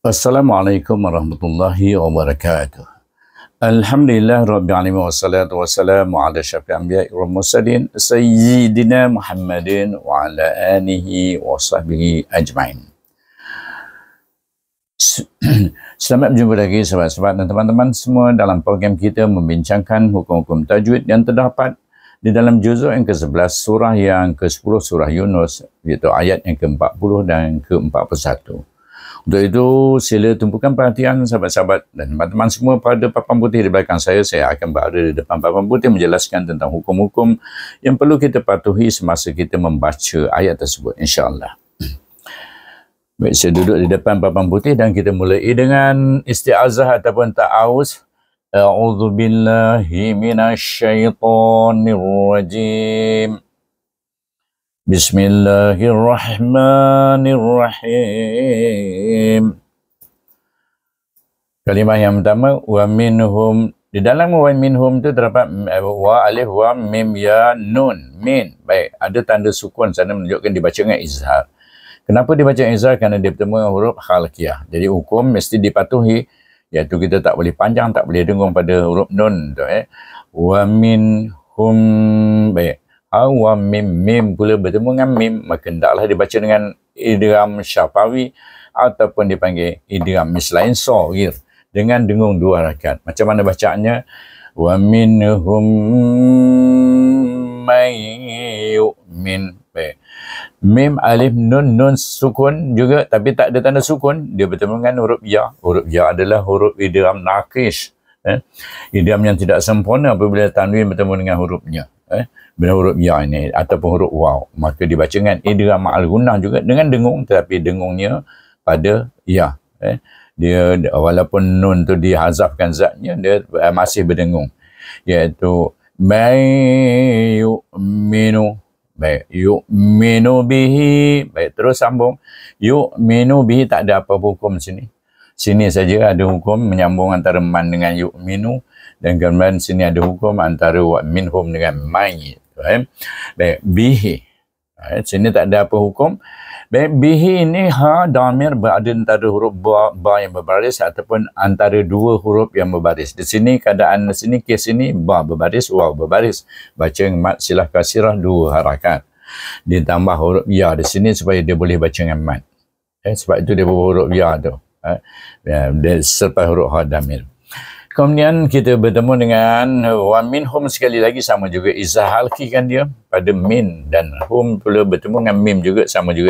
Assalamualaikum warahmatullahi wabarakatuh. Alhamdulillah rabbil alamin wassalatu wassalamu ala syafil anbiya'i wal mursalin sayyidina Muhammadin wa ala alihi wa sahbihi ajmain. Selamat berjumpa lagi sahabat-sahabat dan teman-teman semua dalam program kita membincangkan hukum-hukum tajwid yang terdapat di dalam juzuk yang ke-11 surah yang ke-10 surah Yunus, iaitu ayat yang ke-40 dan ke-41. Untuk itu, sila tumpukan perhatian sahabat-sahabat dan teman-teman semua pada papan putih di belakang saya. Saya akan berada di depan papan putih menjelaskan tentang hukum-hukum yang perlu kita patuhi semasa kita membaca ayat tersebut, insya-Allah. Baik, saya duduk di depan papan putih dan kita mulai dengan isti'azah ataupun ta'awuz. A'udzu billahi minasyaitonir rajim. Bismillahirrahmanirrahim. Kalimah yang pertama, wa minhum. Di dalam wa minhum itu terdapat wa alif wa mim ya nun min. Baik, ada tanda sukun sana menunjukkan dibaca dengan izhar. Kenapa dibaca izhar? Kerana dia bertemu dengan huruf khalqiyah. Jadi hukum mesti dipatuhi, iaitu kita tak boleh panjang, tak boleh dengung pada huruf nun tu, Wa minhum. Baik. Wa mim pula bertemu dengan mim, maka hendaklah dibaca dengan idgham syafawi ataupun dipanggil idgham mislain shaghir dengan dengung 2 harakat. Macam mana bacaannya? Wa minhum may yu'min. Baik. Mim alif nun sukun juga tapi tak ada tanda sukun, dia bertemu dengan huruf ya. Huruf ya adalah huruf idgham naqish. Idgham yang tidak sempurna apabila tanwin bertemu dengan hurufnya. Bila huruf ya ini ataupun huruf waw, maka dibaca dengan idgham ma'al gunnah juga dengan dengung, tetapi dengungnya pada ya. Dia walaupun nun tu dihazafkan zatnya, dia masih berdengung, iaitu may yu'minu. Baik, yu'minu bihi. Baik, terus sambung. Yu'minu bihi, tak ada apa hukum sini. Sini saja ada hukum menyambung antara man dengan yu'minu, dan kemudian sini ada hukum antara wa minhum dengan may. Baik, bihi. Sini tak ada apa hukum. Baik, bihi ini ha damir berada antara huruf ba yang berbaris ataupun antara 2 huruf yang berbaris. Di sini keadaan di sini kes ini ba berbaris, waw berbaris. Baca mat silah kasirah 2 harakat. Ditambah huruf ya di sini supaya dia boleh baca dengan mat. Sebab itu dia huruf ya tu. Dia selepas huruf ha damir. Kemudian kita bertemu dengan wa minhum, sekali lagi sama juga izah halqikan dia pada min, dan hum pula bertemu dengan mim juga sama juga,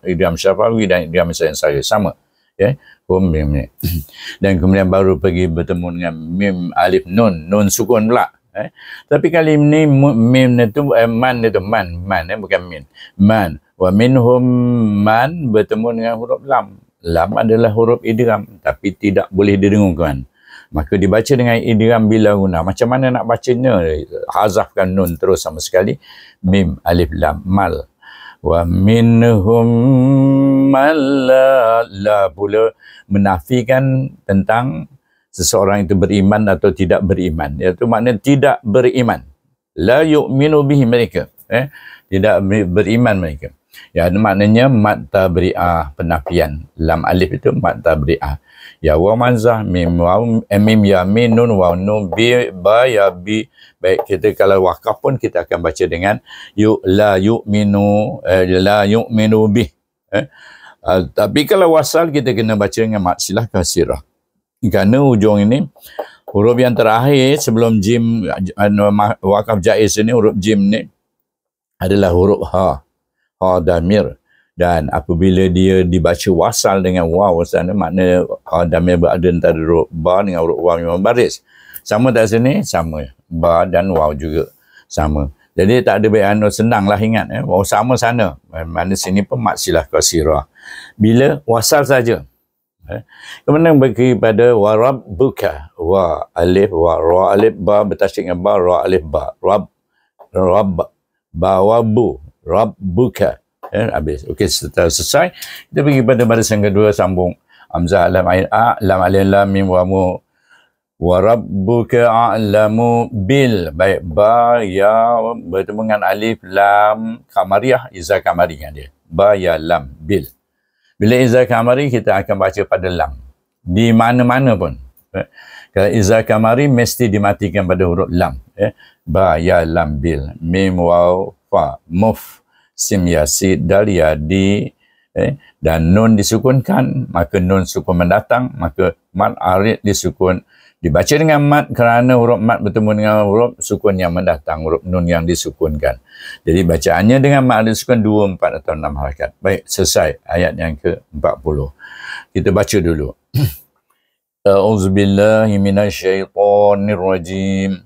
idgham syafawi dan idgham mislain shaghir sama, hum mim ni. Dan kemudian baru pergi bertemu dengan mim alif nun sukun pula. Tapi kali ini mim itu man itu man bukan min. Man wa minhum man bertemu dengan huruf lam. Lam adalah huruf idgham tapi tidak boleh didengungkan. Maka dibaca dengan idgham bila guna. Macam mana nak bacanya? Hazafkan nun terus sama sekali. Mim alif lam mal. Wa minhum mal la pula menafikan tentang seseorang itu beriman atau tidak beriman. Iaitu maknanya tidak beriman. La yu'minu bihi mereka. Tidak beriman mereka. Ya, maknanya mat tabri'ah, penafian. Lam alif itu mat tabri'ah. Ya wa manzah mim waw mim ya min nun waw nun bi ba ya bi. Baik, kita kalau wakaf pun kita akan baca dengan la yu'minu bih. Tapi kalau wasal kita kena baca dengan mat silah kasirah. Kerana ujung ini huruf yang terakhir sebelum jim, wakaf jaiz ini, huruf jim ni adalah huruf ha damir. Dan apabila dia dibaca wasal dengan waw sana, makna damir berada antara huruf ba dengan huruf waw yang baris. Sama tak sini? Sama. Ba dan waw juga sama. Jadi tak ada bayan, senanglah ingat. Waw sama sana. Mana sini pun mat silah kasirah. Bila wasal saja. Kemudian bagi pada wa rabbuka. Wa alif wa ra alif ba bertasydid dengan ba ra alif ba. Rabb ba wa bu. Rabbuka. Habis. Okey, setelah selesai, kita pergi pada barisan kedua, sambung hamzah lam ain a lam alif lam mim wa mu wa rabbuka a'lamu bil. Baik, ba ya bertemu dengan alif lam kamariyah, izah kamariyah dia. Ba ya lam bil. Bila Iza Kamari kita akan baca pada lam. Di mana-mana pun. Kalau Iza Kamari mesti dimatikan pada huruf lam. Ba, ya, lam, bil, mim, waw, fa, muf, sim, ya, sid, dal, ya, di, dan nun disukunkan, maka nun sukun mendatang, maka mat arid disukun. Dibaca dengan mat kerana huruf mat bertemu dengan huruf sukun yang mendatang, huruf nun yang disukunkan. Jadi bacaannya dengan mat arid disukun 2, 4 atau 6 harakat. Baik, selesai ayat yang ke-40. Kita baca dulu. A'udzubillahi minasyaitonirrajim.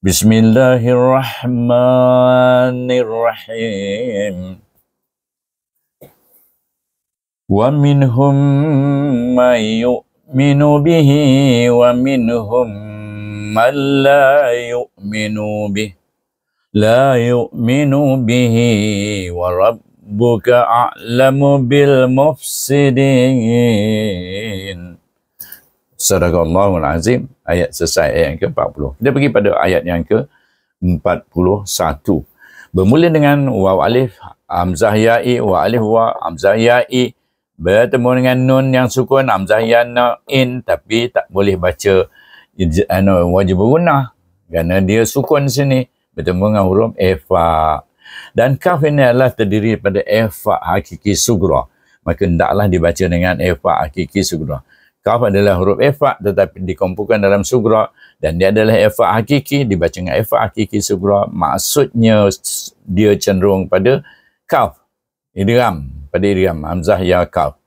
Bismillahirrahmanirrahim. Wa minhum may yu'minu bihi wa minhum man la yu'minu bihi. La yu'minu bihi wa rabbuka a'lamu bil mufsidin. Sadaqallahul azim. Ayat selesai, ayat yang ke-40. Kita pergi pada ayat yang ke-41. Bermula dengan waw alif, hamzah ya'i, wa alif wa, hamzah ya'i. Bertemu dengan nun yang sukun, hamzah yana, in. Tapi tak boleh baca wajib bergunah. Kerana dia sukun sini. Bertemu dengan huruf efa. Dan kaf ini adalah terdiri pada efa hakiki sugra. Maka hendaklah dibaca dengan efa hakiki sugra. Kaf adalah huruf efa tetapi dikumpulkan dalam sugra. Dan dia adalah efa hakiki, dibaca dengan efa hakiki sugra. Maksudnya dia cenderung pada kaf. Idgham. Pada idgham. Hamzah ya kaf.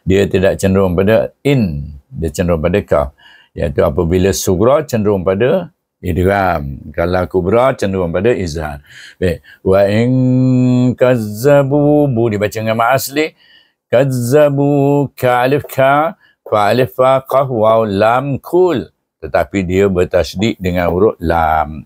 Dia tidak cenderung pada in. Dia cenderung pada kaf. Iaitu apabila sugra cenderung pada idgham. Kalau kubra cenderung pada izhar. Baik. Wa in kazzabu, bu dibaca dengan mat asli. Kazzabu, ka alif ka, fa alif fa, qaf, waw, lam, kul. Tetapi dia bertasydid dengan huruf lam.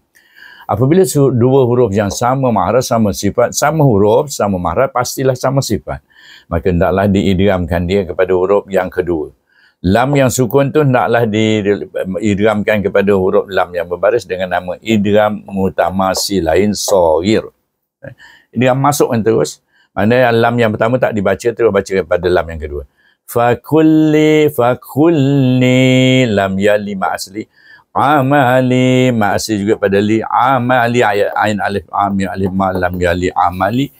Apabila dua huruf yang sama mahraj, sama sifat, sama huruf, sama mahraj, pastilah sama sifat. Maka hendaklah diidghamkan dia kepada huruf yang kedua. Lam yang sukun tu hendaklah diidghamkan kepada huruf lam yang berbaris dengan nama idgham mutamasilain shaghir. Idgham masuk kan terus. Maknanya lam yang pertama tak dibaca, terus baca kepada lam yang kedua. Fakulli lam yali ma asli. Amali, masih juga pada li, amali, ayat ain alif amil alif ma lam yali amali,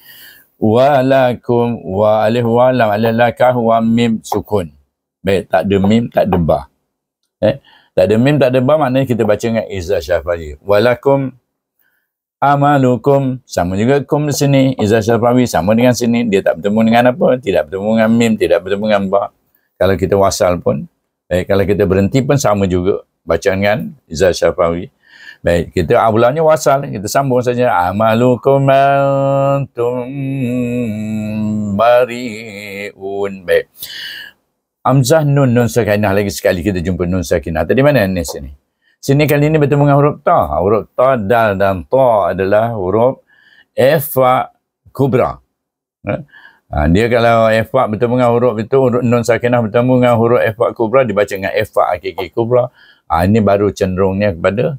walakum wa alif wa lam alakah wa mim sukun. Baik, tak ada mim, tak ada ba. Tak ada mim, tak ada ba, maknanya kita baca dengan izzah syafawi. Walakum amalukum, sama juga kum di sini, izzah syafawi sama dengan sini, dia tak bertemu dengan apa? Tidak bertemu dengan mim, tidak bertemu dengan ba. Kalau kita wasal pun, kalau kita berhenti pun sama juga. Bacaan kan izzah syafawi. Baik, kita awalnya wasal, kita sambung saja. Amalukum antum bariun. Baik. Hamzah nun sakinah, lagi sekali kita jumpa nun sakinah. Tadi mana ni sini? Sini kali ini bertemu dengan huruf ta. Huruf ta, dal dan ta adalah huruf efa kubra. Dia kalau efa bertemu dengan huruf itu, huruf nun sakinah bertemu dengan huruf efa kubra, dibaca dengan efa hakiki kubra. Ini baru cenderungnya kepada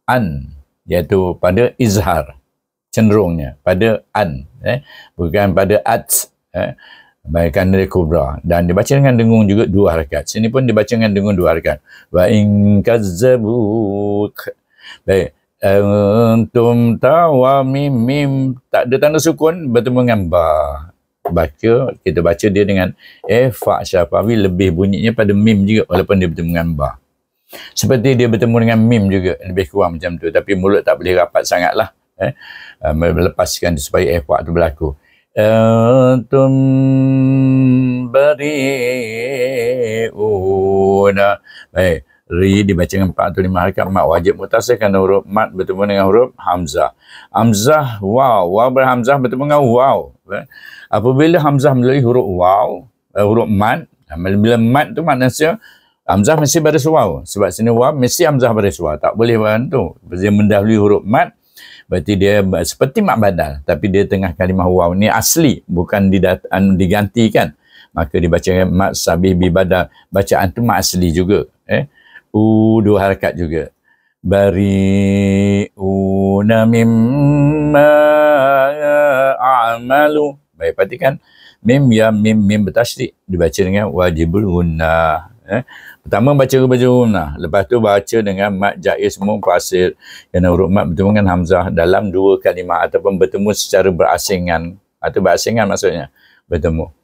an, iaitu pada izhar. Cenderungnya pada an, bukan pada at. Baikkan dari kubra. Dan dibaca dengan dengung juga 2 harakat. Sini pun dibaca dengan dengung 2 harakat. Wa in kazzabuk. Baik. Antum tawa mim tak ada tanda sukun bertemu dengan ba. Kita baca dia dengan fa syafawi, lebih bunyinya pada mim juga walaupun dia bertemu dengan ba. Seperti dia bertemu dengan mim juga, lebih kurang macam tu. Tapi mulut tak boleh rapat sangatlah. Melepaskan supaya fa tu berlaku. Antum bari'una. Baik. Ri dibaca dengan 4 atau 5 harakat. Mat wajib mutasir kerana huruf mat bertemu dengan huruf hamzah. Hamzah waw. Waw berhamzah bertemu dengan waw. Apabila hamzah melalui huruf waw, huruf mat, bila mat tu maknanya hamzah mesti baris waw. Sebab sini waw mesti hamzah baris waw. Tak boleh bantu. Dia mendahului huruf mat. Berarti dia seperti mat badal. Tapi dia tengah kalimah waw ni asli. Bukan digantikan. Maka dibaca mat sabih bi badal. Bacaan tu mat asli juga. 2 harakat juga. Bari'una mimma a'malu. Baik, perhatikan. Mim ya mim bertasydid dibaca dengan wajibul gunnah. Pertama baca gunnah, lepas tu baca dengan mat jaiz munfasil. Kerana huruf mat bertemu dengan hamzah dalam dua kalimah ataupun bertemu secara berasingan. Atau berasingan maksudnya bertemu.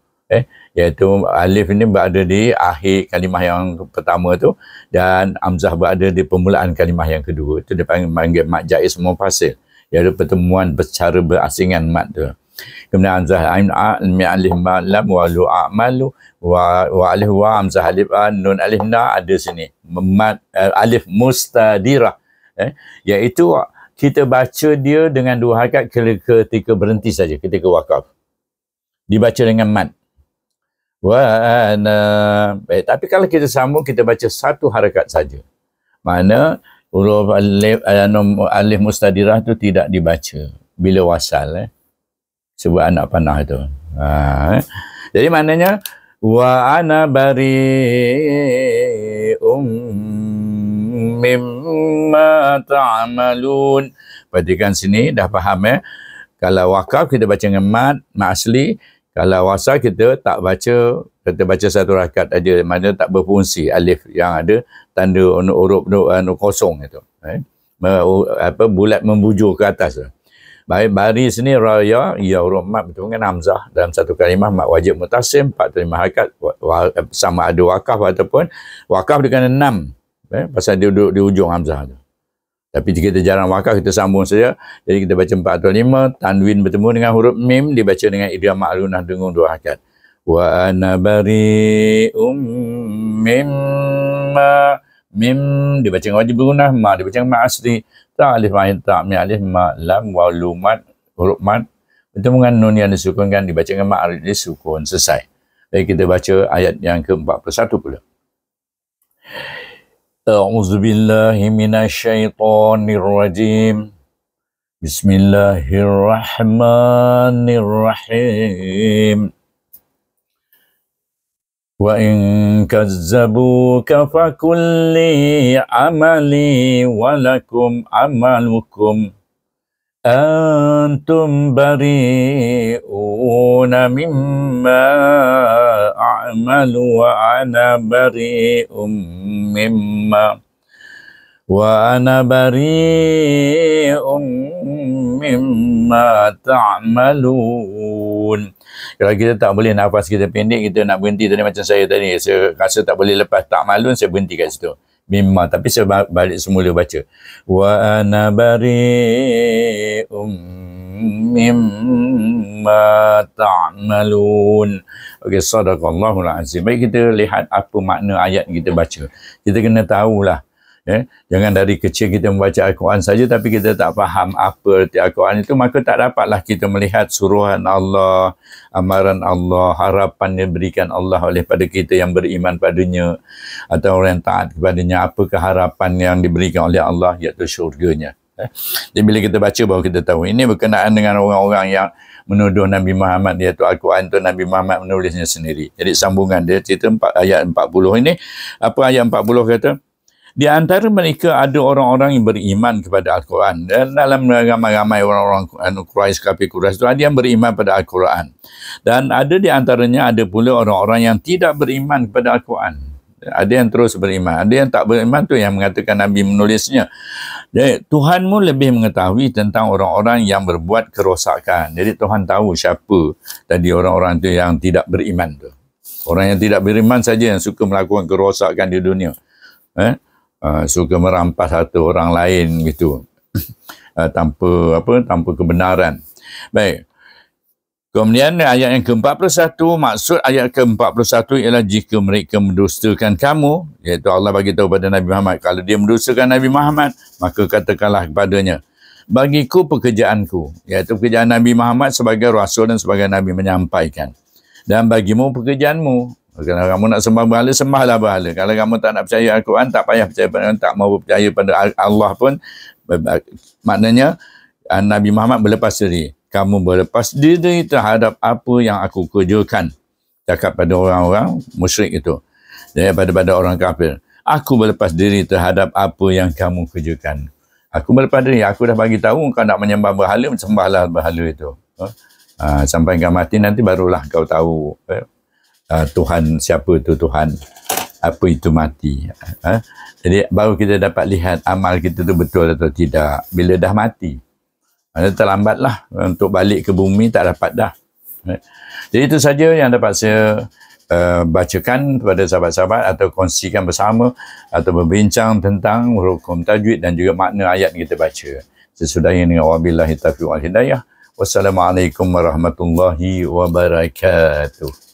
Iaitu alif ini berada di akhir kalimah yang pertama tu dan hamzah berada di permulaan kalimah yang kedua. Itu dipanggil mat jaiz munfasil. Iaitu pertemuan secara berasingan mat tu. Kemudian hamzah ain a mi alif ma lam wa lu a'malu wa alif wa hamzah alif a nun alif na ada sini. Mat alif mustadirah. Iaitu kita baca dia dengan dua harakat ketika berhenti saja, ketika wakaf. Dibaca dengan mat. Baik, tapi kalau kita sambung, kita baca satu harakat saja. Mana huruf alif mustadirah tu tidak dibaca bila wasal. Sebut anak panah tu. Jadi maknanya wa ana bari'um mimma ta'malun. Perhatikan sini, dah faham Kalau wakaf kita baca dengan mat asli. Kalau wasal kita tak baca, kita baca satu rakaat aja, mana tak berfungsi alif yang ada tanda huruf kosong itu. Bulat membujur ke atas. Baik, baris ni raya, ya huruf mat bertemu dengan hamzah dalam satu kalimah mat wajib mutasim 45 harakat sama ada wakaf ataupun wakaf dengan 6. Pasal dia duduk di ujung hamzah tu. Tapi jika kita jarang wakaf, kita sambung saja. Jadi kita baca 45, tanwin bertemu dengan huruf mim, dibaca dengan idgham ma'lunah dengan 2 harakat. Wa ana bari'um mimma, mim dibaca dengan wajib bergunah, ma dibaca dengan ma asli, ta alif ain ta mi alif ma lam wa lu mat, huruf mat bertemu dengan nun yang disukunkan, dibaca dengan ma alif disukun. Selesai. Jadi kita baca ayat yang ke-41 pula. A'udzu billahi minasyaitonir rajim. Bismillahirrahmanirrahim. Wa in kazzabuka fakulli amali walakum amalukum antum bari'una mimma a'malu wa ana bari'um mimma ta'malun. Kalau kita tak boleh nafas kita pendek, kita nak berhenti tadi macam saya tadi, saya rasa tak boleh lepas ta'malun, saya berhenti kat situ. Mimma, tapi saya balik semula baca. Wa ana bari'um mimma ta'malun. Okey, sadaqallahul azim. Baik, kita lihat apa makna ayat yang kita baca. Kita kena tahulah. Jangan dari kecil kita membaca Al-Quran saja tapi kita tak faham apa arti Al-Quran itu, maka tak dapatlah kita melihat suruhan Allah, amaran Allah, harapan yang berikan Allah oleh pada kita yang beriman padanya atau orang yang taat kepadanya, apakah harapan yang diberikan oleh Allah, iaitu syurganya. Jadi bila kita baca baru kita tahu. Ini berkenaan dengan orang-orang yang menuduh Nabi Muhammad, iaitu Al-Quran itu Nabi Muhammad menulisnya sendiri. Jadi sambungan dia cerita ayat 40 ini. Apa ayat 40 kata? Di antara mereka ada orang-orang yang beriman kepada Al-Quran. Dan dalam ramai-ramai orang-orang Quraisy, kafir Quraisy itu ada yang beriman pada Al-Quran. Dan ada di antaranya ada pula orang-orang yang tidak beriman kepada Al-Quran. Ada yang terus beriman. Ada yang tak beriman tu yang mengatakan Nabi menulisnya. Jadi Tuhanmu lebih mengetahui tentang orang-orang yang berbuat kerosakan. Jadi Tuhan tahu siapa tadi orang-orang tu yang tidak beriman tu. Orang yang tidak beriman saja yang suka melakukan kerosakan di dunia. Suka merampas satu orang lain gitu. tanpa kebenaran. Baik. Kemudian ayat yang ke-41, maksud ayat ke-41 ialah jika mereka mendustakan kamu, iaitu Allah bagi tahu pada Nabi Muhammad, kalau dia mendustakan Nabi Muhammad, maka katakanlah kepadanya, bagiku pekerjaanku, iaitu pekerjaan Nabi Muhammad sebagai rasul dan sebagai Nabi menyampaikan. Dan bagimu pekerjaanmu. Kalau kamu nak sembah berhala, sembahlah berhala. Kalau kamu tak nak percaya Al-Quran, tak payah percaya pada Al-Quran, tak mau percaya pada Allah pun. Maknanya Nabi Muhammad berlepas diri. Kamu berlepas diri terhadap apa yang aku kerjakan. Cakap pada orang-orang musyrik itu. Daripada orang kafir. Aku berlepas diri terhadap apa yang kamu kerjakan. Aku berlepas diri. Aku dah bagi tahu kau nak menyembah berhala, sembahlah berhala itu. Sampai kau mati nanti barulah kau tahu Tuhan siapa tu Tuhan, apa itu mati. Jadi baru kita dapat lihat amal kita tu betul atau tidak bila dah mati. Terlambatlah untuk balik ke bumi, tak dapat dah. Jadi itu saja yang dapat saya bacakan kepada sahabat-sahabat atau kongsikan bersama atau berbincang tentang hukum tajwid dan juga makna ayat yang kita baca. Sesudah ini, wabillahi taufiq wal hidayah. Wassalamualaikum warahmatullahi wabarakatuh.